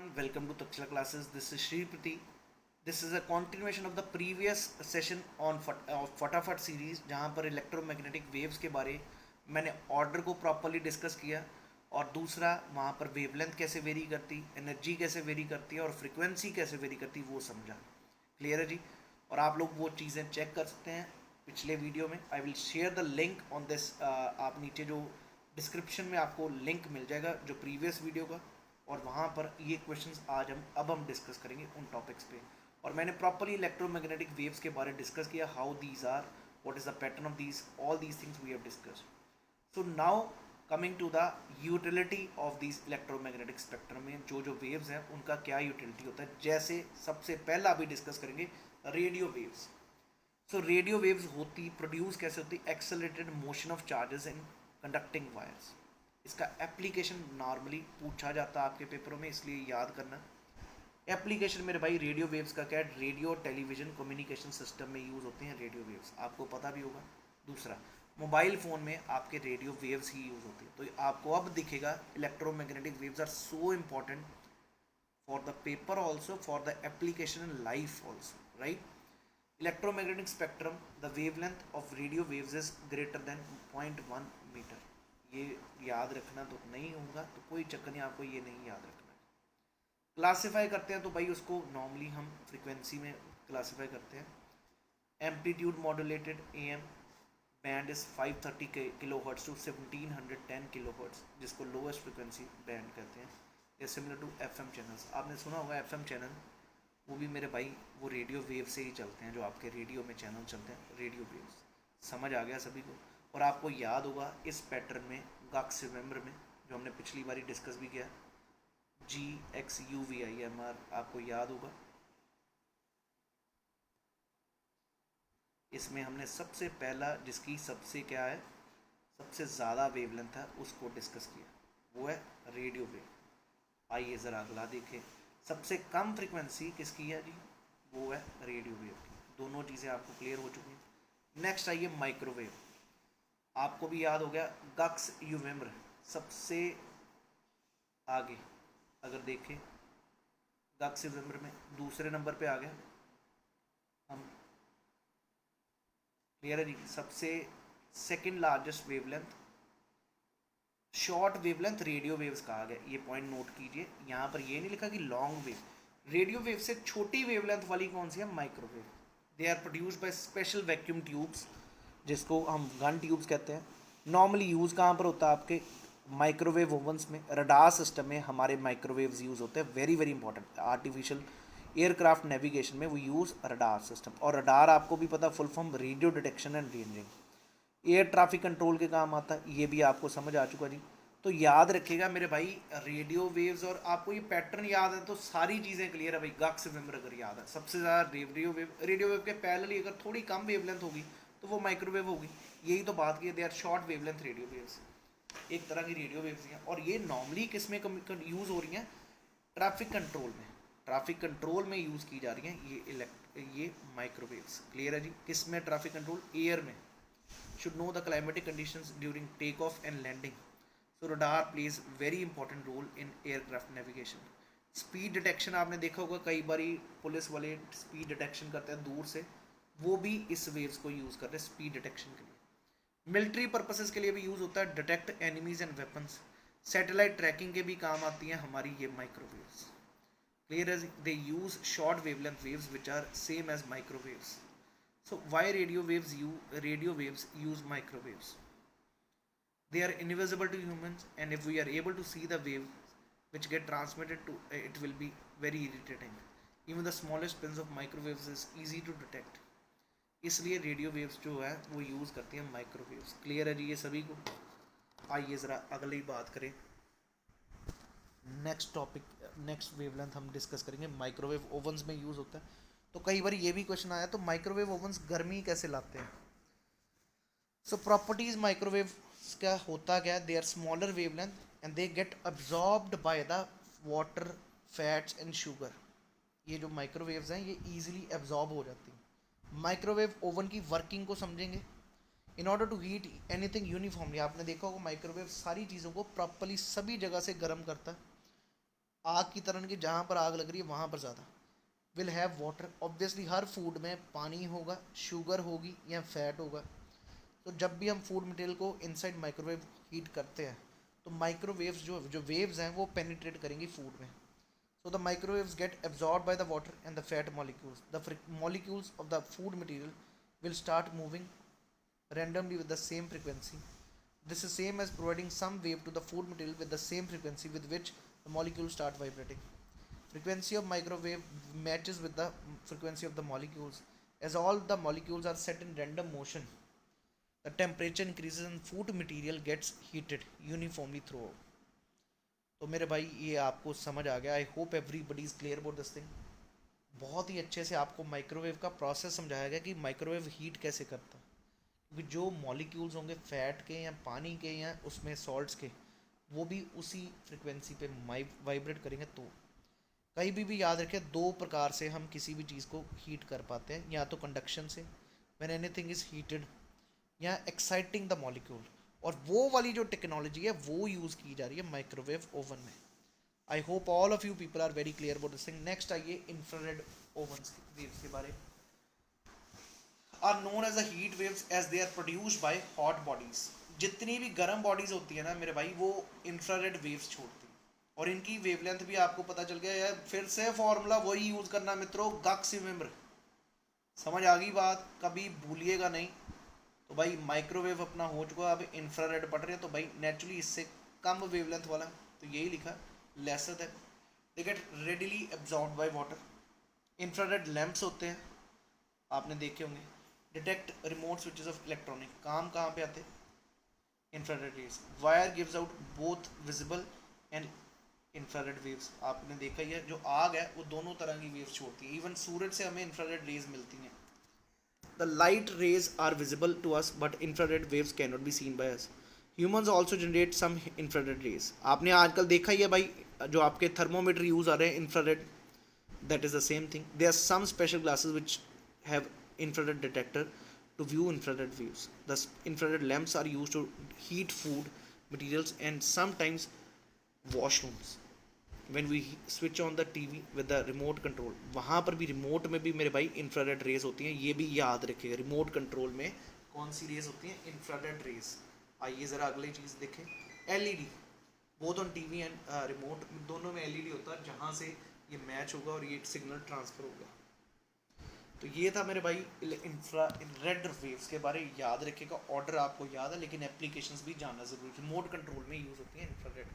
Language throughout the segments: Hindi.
everyone, welcome to Takshila classes. This is Shri Priti. This is a continuation of the previous session on फटाफट सीरीज जहाँ पर इलेक्ट्रोमैग्नेटिक वेव्स के बारे मैंने ऑर्डर को प्रॉपरली डिस्कस किया और दूसरा वहाँ पर वेवलेंथ कैसे वेरी करती, एनर्जी कैसे वेरी करती है और फ्रिक्वेंसी कैसे वेरी करती वो समझा। क्लियर है जी। और आप लोग वो चीज़ें चेक कर सकते हैं पिछले वीडियो में। I will share the link on this. आप नीचे जो डिस्क्रिप्शन में आपको लिंक मिल जाएगा जो प्रीवियस वीडियो का, और वहाँ पर ये क्वेश्चंस आज हम डिस्कस करेंगे उन टॉपिक्स पे। और मैंने प्रॉपरली इलेक्ट्रोमैग्नेटिक वेव्स के बारे में डिस्कस किया, how these are, what is the pattern of these, all these things we have discussed. So now coming to the utility of these electromagnetic spectrum में जो जो वेव्स हैं उनका क्या यूटिलिटी होता है। जैसे सबसे पहला अभी डिस्कस करेंगे रेडियो वेव्स। सो रेडियो वेव्स होती प्रोड्यूस कैसे होती, accelerated motion of charges in conducting wires. इसका एप्लीकेशन नॉर्मली पूछा जाता है आपके पेपरों में, इसलिए याद करना। एप्लीकेशन मेरे भाई रेडियो वेव्स का क्या है, रेडियो टेलीविजन कम्युनिकेशन सिस्टम में यूज़ होते हैं रेडियो वेव्स, आपको पता भी होगा। दूसरा, मोबाइल फ़ोन में आपके रेडियो वेव्स ही यूज़ होती है। तो आपको अब दिखेगा electromagnetic waves are so important for the paper also, for the application in life also, right. Electromagnetic spectrum, the wavelength of radio waves is greater than 0.1 metre. ये याद रखना तो नहीं होगा, तो कोई चक्कर नहीं, आपको ये नहीं याद रखना। क्लासिफाई करते हैं तो भाई उसको नॉर्मली हम फ्रिक्वेंसी में क्लासिफाई करते हैं। Amplitude modulated AM band is 530 kilo hertz to 1710 kilo hertz, जिसको लोएस्ट फ्रिक्वेंसी बैंड कहते हैं। ये सिमिलर टू एफएम चैनल्स, आपने सुना होगा एफएम चैनल, वो भी मेरे भाई वो रेडियो वेव से ही चलते हैं। जो आपके रेडियो में चैनल चलते हैं रेडियो वेव्स, समझ आ गया सभी को। और आपको याद होगा इस पैटर्न में गॉक्स रिमेंबर में जो हमने पिछली बारी डिस्कस भी किया, GXUVIMR, आपको याद होगा। इसमें हमने सबसे पहला जिसकी सबसे क्या है, सबसे ज़्यादा वेवलेंथ है उसको डिस्कस किया, वो है रेडियो वेव। आइए ज़रा अगला देखें। सबसे कम फ्रिक्वेंसी किसकी है जी, वो है रेडियो वेव की। दोनों चीज़ें आपको क्लियर हो चुकी हैं। नेक्स्ट आइए माइक्रोवेव। आपको भी याद हो गया गक्स यूवेम्र सबसे आगे, अगर देखें गक्स यूवेम्र में दूसरे नंबर पे आ गया हम। क्लियर है जी। सबसे second largest wavelength, short wavelength radio waves कहा गया, ये पॉइंट नोट कीजिए। यहाँ पर ये नहीं लिखा कि लॉन्ग वेव, रेडियो वेव से छोटी वेवलेंथ वाली कौन सी है, microwave. They are produced by special vacuum tubes, जिसको हम गन ट्यूब्स कहते हैं। नॉर्मली यूज़ कहाँ पर होता है, आपके माइक्रोवेव ओवंस में, रडार सिस्टम में हमारे माइक्रोवेव्स यूज़ होते हैं। Very very important, artificial aircraft navigation में वो यूज़ रडार सिस्टम। और रडार आपको भी पता, full form radio detection and ranging. Air traffic control के काम आता है, ये भी आपको समझ आ चुका जी। तो याद रखिएगा मेरे भाई रेडियो वेव्स, और आपको ये पैटर्न याद है तो सारी चीज़ें क्लियर है भाई। गक्स वेव अगर याद है, सबसे ज़्यादा रेडियो वेव के पैरेलली अगर थोड़ी कम वेवलेंथ होगी तो वो माइक्रोवेव होगी। यही तो बात की, they are short wavelength radio waves, एक तरह की रेडियो वेव्स हैं। और ये नॉर्मली किस में यूज़ हो रही हैं, ट्रैफिक कंट्रोल में। ट्रैफिक कंट्रोल में यूज़ की जा रही हैं ये माइक्रोवेव्स। क्लियर है जी। किस में, ट्रैफिक कंट्रोल, एयर में। should know the climatic conditions during takeoff and landing. So radar plays very important role in aircraft navigation. Speed detection आपने देखा होगा, कई बार पुलिस वाले स्पीड डिटेक्शन करते हैं दूर से, वो भी इस वेव्स को यूज़ करते हैं स्पीड डिटेक्शन के लिए। मिलिट्री पर्पसेस के लिए भी यूज़ होता है, detect enemies and weapons. Satellite tracking के भी काम आती हैं हमारी ये microwaves. Clear as they use short wavelength waves which are same as microwaves. So why radio waves use microwaves? They are invisible to humans, and if we are able to see the wave which get transmitted to it will be very irritating. Even the smallest pins of microwaves is easy to detect. इसलिए रेडियो वेव्स जो है वो यूज़ करती हैं माइक्रोवेव्स। क्लियर है जी ये सभी को। आइए ज़रा अगली बात करें, नेक्स्ट टॉपिक, नेक्स्ट वेवलेंथ हम डिस्कस करेंगे। माइक्रोवेव ओवंस में यूज़ होता है। तो कई बार ये भी क्वेश्चन आया, तो माइक्रोवेव ओवंस गर्मी कैसे लाते हैं। सो प्रॉपर्टीज माइक्रोवेव का होता क्या है, they are smaller wavelength and they get absorbed by the water, fats and sugar. ये जो माइक्रोवेव्स हैं ये ईजिली एब्जॉर्ब हो जाती हैं। माइक्रोवेव ओवन की वर्किंग को समझेंगे। In order to heat anything uniformly, आपने देखा होगा माइक्रोवेव सारी चीज़ों को प्रॉपरली सभी जगह से गर्म करता है। आग की तरह की जहाँ पर आग लग रही है वहाँ पर ज़्यादा। Will have water, obviously her food में पानी होगा, शुगर होगी या फैट होगा। तो जब भी हम फूड मटेरियल को इनसाइड माइक्रोवेव हीट करते हैं तो माइक्रोवेव्स जो जो वेव्स हैं वो पेनिट्रेट करेंगी फूड में। So the microwaves get absorbed by the water and the fat molecules. The molecules of the food material will start moving randomly with the same frequency. This is same as providing some wave to the food material with the same frequency with which the molecules start vibrating. Frequency of microwave matches with the frequency of the molecules. As all the molecules are set in random motion, the temperature increases and food material gets heated uniformly throughout. तो मेरे भाई ये आपको समझ आ गया। I hope everybody is clear about this thing. बहुत ही अच्छे से आपको माइक्रोवेव का प्रोसेस समझाया गया कि माइक्रोवेव हीट कैसे करता है, क्योंकि जो मॉलिक्यूल्स होंगे फैट के या पानी के या उसमें सॉल्ट्स के, वो भी उसी फ्रिक्वेंसी पे वाइब्रेट करेंगे। तो कहीं भी याद रखें, दो प्रकार से हम किसी भी चीज़ को हीट कर पाते हैं, या तो कंडक्शन से व्हेन एनीथिंग इज़ हीटेड, या एक्साइटिंग द मॉलिक्यूल। और वो वाली जो टेक्नोलॉजी है वो यूज़ की जा रही है माइक्रोवेव ओवन में। I hope all of you people are very clear about this thing. Next आइए इंफ्रारेड ओवंस वेव्स के बारे। Are known as the heat waves as they are produced by hot bodies. जितनी भी गर्म बॉडीज होती है ना मेरे भाई, वो इंफ्रारेड वेव्स छोड़ती हैं। और इनकी वेवलेंथ भी आपको पता चल गया है। फिर से फॉर्मूला वही यूज करना मित्रों, गक्स रिमेंबर। समझ आ गई बात, कभी भूलिएगा नहीं। तो भाई माइक्रोवेव अपना हो चुका, अब इंफ्रारेड पढ़ रहे हैं तो भाई नेचुरली इससे कम वेवलेंथ वाला, तो यही लिखा lesser than, they get readily absorb by water. Infrared lamps होते हैं, आपने देखे होंगे। Detect remote switches of electronic, काम कहाँ पे आते हैं, infrared rays. Wire gives out both visible and infrared waves, आपने देखा ही है। जो आग है वो दोनों तरह की वेव्स छोड़ती है। इवन सूरज से हमें इंफ्रारेड रेज मिलती हैं। The light rays are visible to us but infrared waves can not be seen by us. Humans also generate some infrared rays. आपने आजकल देखा ही है भाई, जो आपके थर्मोमीटर यूज आ रहे हैं infrared, that is the same thing. There are some special glasses which have infrared detector to view infrared waves. The infrared lamps are used to heat food materials and sometimes washrooms. When we switch on the TV with the remote control, वहाँ पर भी रिमोट में भी मेरे भाई इंफ्रारेड रेज होती हैं। ये भी याद रखिएगा, रिमोट कंट्रोल में कौन सी रेज होती हैं, इंफ्रारेड रेज। आइए ज़रा अगली चीज़ देखें। LED, both on TV and remote दोनों में एलईडी होता है, जहाँ से ये मैच होगा और ये सिग्नल ट्रांसफ़र होगा। तो ये था मेरे भाई इंफ्रा रेड वेव्स के बारे। याद रखिएगा, ऑर्डर आपको याद है लेकिन एप्लीकेशंस भी जानना ज़रूरी है। रिमोट कंट्रोल में यूज़ होती है इंफ्रारेड।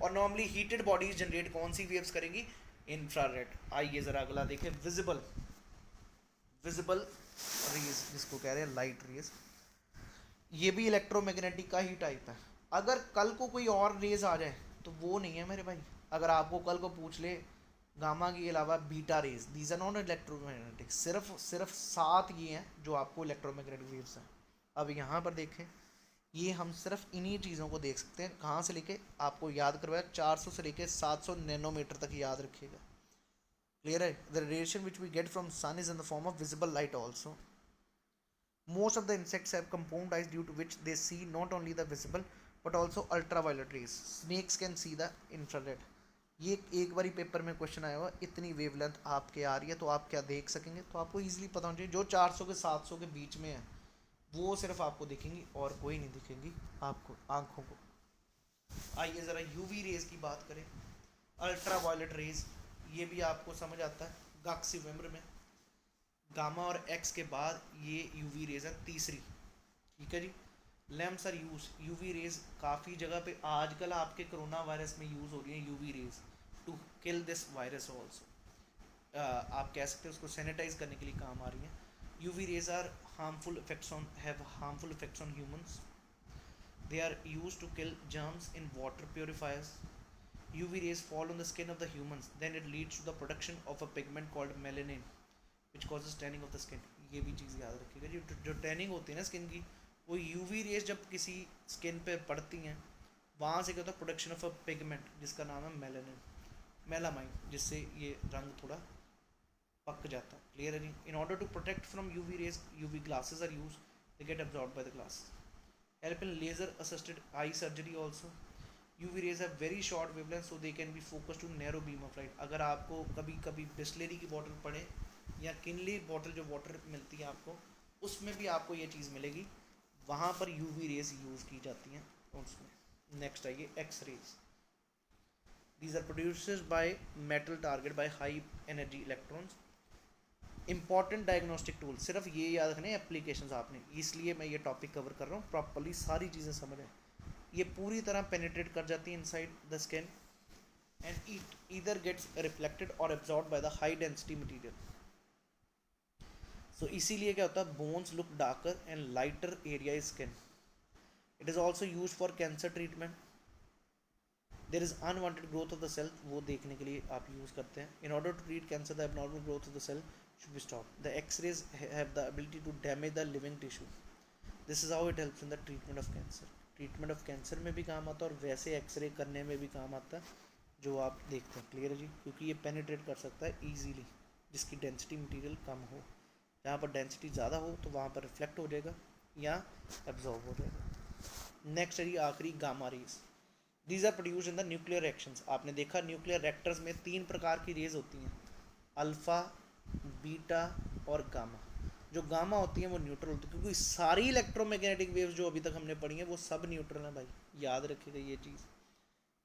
और नॉर्मली हीटेड बॉडीज जनरेट कौन सी वेव्स करेंगी, इंफ्रारेड। आइए ज़रा अगला देखें, विजिबल विजिबल रेज जिसको कह रहे हैं लाइट रेज। ये भी इलेक्ट्रोमैग्नेटिक का ही टाइप है। अगर कल को कोई और रेज आ जाए तो वो नहीं है मेरे भाई। अगर आपको कल को पूछ ले गामा के अलावा beta rays, these are non electromagnetic, सिर्फ 7 ये हैं जो आपको इलेक्ट्रोमैग्नेटिक वेव्स हैं। अब यहाँ पर देखें, ये हम सिर्फ इन्हीं चीज़ों को देख सकते हैं। कहाँ से लेके आपको याद करवाया, 400 से लेके 700 नैनोमीटर तक याद रखिएगा। क्लियर है। The radiation which we get from sun is in the form of visible light also. Most of the insects have compound eyes due to which they see not only the visible but also ultraviolet rays. Snakes can see the infrared. ये एक बारी पेपर में क्वेश्चन आया हुआ, इतनी वेवलेंथ आपके आ रही है तो आप क्या देख सकेंगे। तो आपको इजीली पता होना चाहिए, जो 400 के 700 के बीच में है वो सिर्फ आपको दिखेंगी और कोई नहीं दिखेंगी आपको आंखों को। आइए ज़रा यूवी रेज की बात करें, अल्ट्रा वायलेट रेज। ये भी आपको समझ आता है, गॉक्सीमेटर में गामा और एक्स के बाद ये यूवी रेज है तीसरी। ठीक है जी। Lamps are use, UV rays काफ़ी जगह पे आजकल आपके कोरोना वायरस में यूज़ हो रही है UV rays to kill this virus also. आप कह सकते हैं उसको सैनिटाइज करने के लिए काम आ रही हैं। UV rays are harmful effects on have harmful effects on humans. They are use to kill germs in water purifiers. UV rays fall on the skin of the humans, then it leads to the production of a pigment called melanin which causes tanning of the skin. ये भी चीज़ याद रखिएगा जी, जो टैनिंग होती है ना स्किन की, वो यूवी रेज जब किसी स्किन पे पड़ती हैं वहाँ से क्या होता है, प्रोडक्शन ऑफ अ पिगमेंट जिसका नाम है मेलानिन, मेलामाइन, जिससे ये रंग थोड़ा पक जाता है। क्लियर है जी। In order to protect from UV rays, UV glasses are use, they get absorb by the glass. Help in laser assisted eye surgery also. UV rays है very short wavelength, so they can be focus to narrow beam of light. अगर आपको कभी कभी बिस्लरी की बॉटल पड़े या किनली बॉटल जो वाटर मिलती है आपको, उसमें भी आपको ये चीज़ मिलेगी, वहाँ पर यूवी रेज यूज़ की जाती हैं उसमें। नेक्स्ट आइए x rays. These are produce by metal target by high energy electrons. Important diagnostic tool, सिर्फ ये याद रखने एप्लीकेशंस आपने, इसलिए मैं ये टॉपिक कवर कर रहा हूँ, प्रॉपरली सारी चीज़ें समझें। ये पूरी तरह पेनिट्रेट कर जाती है inside the skin and it either gets reflected और absorb by the high density material. So इसीलिए क्या होता है, bones look darker and lighter area is skin. It is also use for cancer treatment. There is unwanted growth of the cell, वो देखने के लिए आप यूज़ करते हैं। In order to treat cancer the abnormal growth of the cell should be stopped. The X-rays have the ability to damage the living tissue. This is how it helps in the treatment of cancer. Treatment of cancer में भी काम आता है और वैसे एक्सरे करने में भी काम आता है जो आप देखते हैं। क्लियर है जी, क्योंकि ये पेनिट्रेट कर सकता है ईजीली, जिसकी डेंसिटी मटेरियल कम हो। जहाँ पर डेंसिटी ज़्यादा हो तो वहाँ पर रिफ्लेक्ट हो जाएगा या एब्जॉर्ब हो जाएगा। नेक्स्ट है जी आखिरी, gamma rays. These are produce in the nuclear reactions. आपने देखा न्यूक्लियर रिएक्टर्स में 3 प्रकार की रेज होती हैं, अल्फ़ा, बीटा और गामा। जो गामा होती हैं वो न्यूट्रल होती है, क्योंकि सारी इलेक्ट्रोमैग्नेटिक वेव्स जो अभी तक हमने पढ़ी हैं वो सब न्यूट्रल हैं भाई, याद रखिएगा ये चीज़।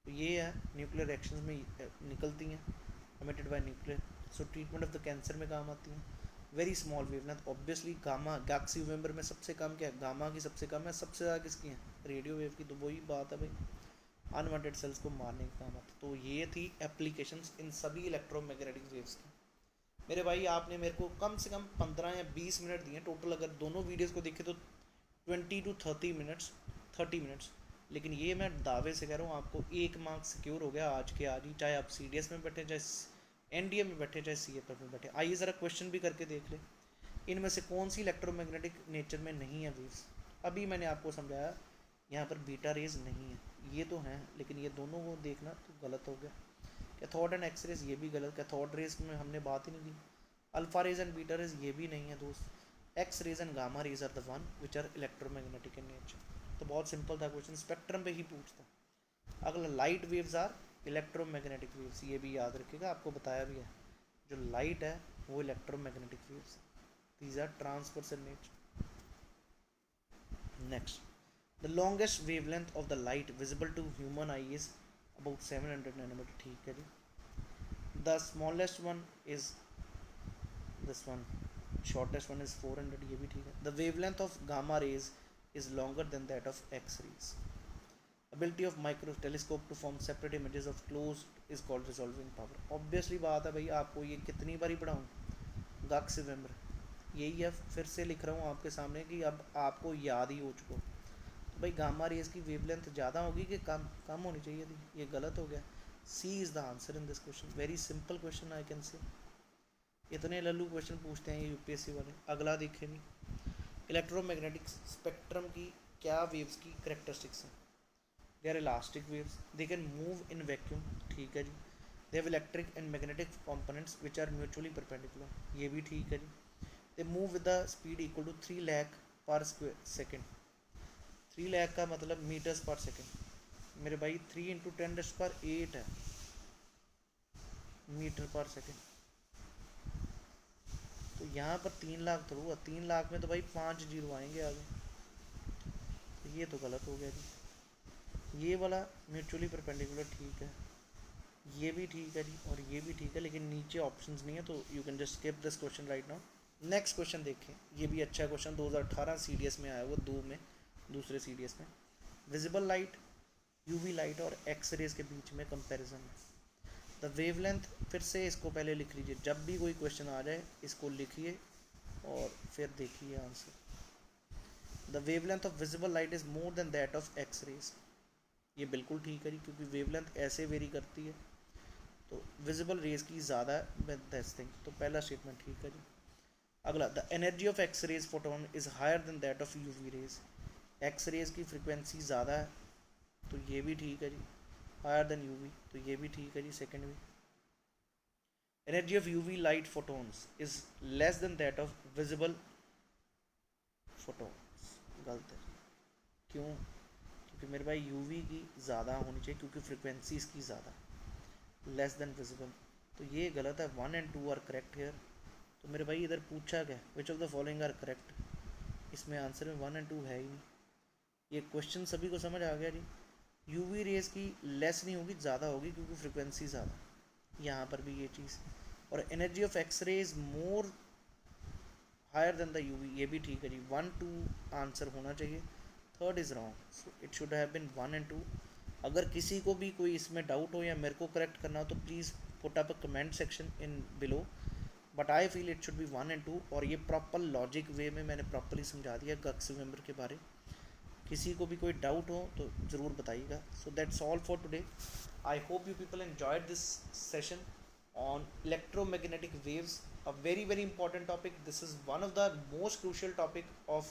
तो ये है न्यूक्लियर रिएक्शंस में निकलती हैं, emitted by nuclear. So treatment of the cancer में काम आती हैं। Very small wavelength, obviously gamma, Galaxy member में सबसे कम क्या है, गामा की सबसे कम है, सबसे ज़्यादा किसकी है, रेडियो वेव की। तो वही बात है भाई, अनवांटेड सेल्स को मारने का काम आता है। तो ये थी एप्लीकेशंस इन सभी इलेक्ट्रोमैग्नेटिक वेव्स की। मेरे भाई आपने मेरे को कम से कम 15 या 20 मिनट दिए टोटल, अगर दोनों वीडियोस को देखें तो 20 to 30 मिनट्स, 30 मिनट्स। लेकिन ये मैं दावे से कह रहा हूँ आपको 1 मार्क सिक्योर हो गया आज के आज ही, चाहे आप CDS में बैठे, चाहे NDA में बैठे, चाहे CFF में बैठे। आइए ज़रा क्वेश्चन भी करके देख ले, इनमें से कौन सी इलेक्ट्रोमैग्नेटिक नेचर में नहीं है वेव्स। अभी मैंने आपको समझाया यहाँ पर बीटा रेज नहीं है, ये तो हैं, लेकिन ये दोनों को देखना तो गलत हो गया। कैथोड एंड एक्स रेज ये भी गलत, कैथोड रेज में हमने बात ही नहीं की। Alpha rays and beta rays ये भी नहीं है दोस्त। X rays and gamma rays are the one which are electromagnetic in nature. तो बहुत सिंपल था क्वेश्चन, स्पेक्ट्रम पे ही पूछता। अगला, light waves are electromagnetic waves, ये भी याद रखिएगा, आपको बताया भी है। जो लाइट है वो electromagnetic waves, these are transverse in nature. Next, the longest wavelength of the light visible to human eye is about 700 nanometre. ठीक है जी। The smallest one is this one, shortest one is 400, ये भी ठीक है। The wavelength of gamma rays is longer than that of x rays. ability of micro telescope to form separate images of closed is called resolving power। Obviously बात है भाई, आपको ये कितनी बारी पढ़ाऊँ, गक्स वेम्बर, यही है, फिर से लिख रहा हूँ आपके सामने कि अब आपको याद ही हो चुका। तो भाई गामा रेज की वेवलेंथ ज़्यादा होगी कि कम, कम होनी चाहिए थी, ये गलत हो गया। C is the answer in this question, very simple question I can say. इतने लल्लू क्वेश्चन पूछते हैं ये UPSC वाले। अगला देखें जी, इलेक्ट्रोमैग्नेटिक स्पेक्ट्रम की क्या वेव्स की करेक्टरिस्टिक्स हैं। They are elastic waves, they can move in vacuum. ठीक है जी। They have electric and magnetic components which are mutually perpendicular. ये भी ठीक है जी। They move with the speed equal to 3 lakh per square second. 3 lakh का मतलब मीटर्स पर सेकेंड। मेरे भाई 3 × 10⁸ है मीटर पर सेकेंड। तो यहाँ पर 3 लाख थोड़ा हुआ, 3 लाख में तो भाई 5 जीरो आएंगे आगे, तो ये तो गलत हो गया जी। ये वाला म्यूचुअली परपेंडिकुलर ठीक है, ये भी ठीक है जी, और ये भी ठीक है, लेकिन नीचे ऑप्शंस नहीं है, तो you can just skip this question right now. Next question देखें, ये भी अच्छा क्वेश्चन 2018 CDS में आया, वो दो में, दूसरे CDS में। विजिबल लाइट, UV लाइट और एक्स रेज के बीच में कंपैरिजन है। द वेवलेंथ, फिर से इसको पहले लिख लीजिए, जब भी कोई क्वेश्चन आ जाए इसको लिखिए और फिर देखिए answer. The wavelength of visible light is more than that of x rays. ये बिल्कुल ठीक है जी, क्योंकि वेवलेंथ ऐसे वेरी करती है, तो विजिबल रेज की ज़्यादा है दिस थिंग, तो पहला स्टेटमेंट ठीक है जी। अगला, the energy of x rays photon is higher than that of UV rays. X rays की फ्रिक्वेंसी ज़्यादा है, तो ये भी ठीक है जी। हायर देन UV, तो ये भी ठीक है जी, सेकेंड भी। Energy of UV light photons is less than that of visible photons, गलत है। क्यों? क्योंकि मेरे भाई यूवी की ज़्यादा होनी चाहिए, क्योंकि फ्रिक्वेंसी इसकी ज़्यादा, लेस देन विजिबल। तो ये गलत है, 1 and 2 आर करेक्ट हेयर। तो मेरे भाई इधर पूछा क्या, which of the following are correct, इसमें आंसर में 1 and 2 है ही नहीं। ये क्वेश्चन सभी को समझ आ गया जी। यूवी रेज की लेस नहीं होगी, ज़्यादा होगी, क्योंकि फ्रिक्वेंसी ज़्यादा, यहाँ पर भी ये चीज़। और energy of x ray is more higher than the UV, ये भी ठीक है जी। 1 2 आंसर होना चाहिए, third is wrong, so it should have been 1 and 2। अगर किसी को भी कोई इसमें डाउट हो या मेरे को करेक्ट करना हो तो please put up a comment section in below, but I feel it should be 1 and 2। और ये प्रॉपर लॉजिक वे में मैंने प्रॉपरली समझा दिया गक्स मेंबर के बारे। किसी को भी कोई डाउट हो तो ज़रूर बताइएगा। So that's all for today. I hope you people enjoyed this session on electromagnetic waves, a very very important topic. This is one of the most crucial topic of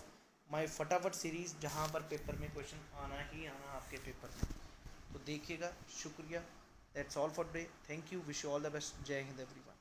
my फटाफट सीरीज, जहाँ पर पेपर में क्वेश्चन आना ही आना आपके पेपर में, तो देखिएगा। शुक्रिया, that's all for today, thank you, wish you all the best, जय हिंद एवरीवन।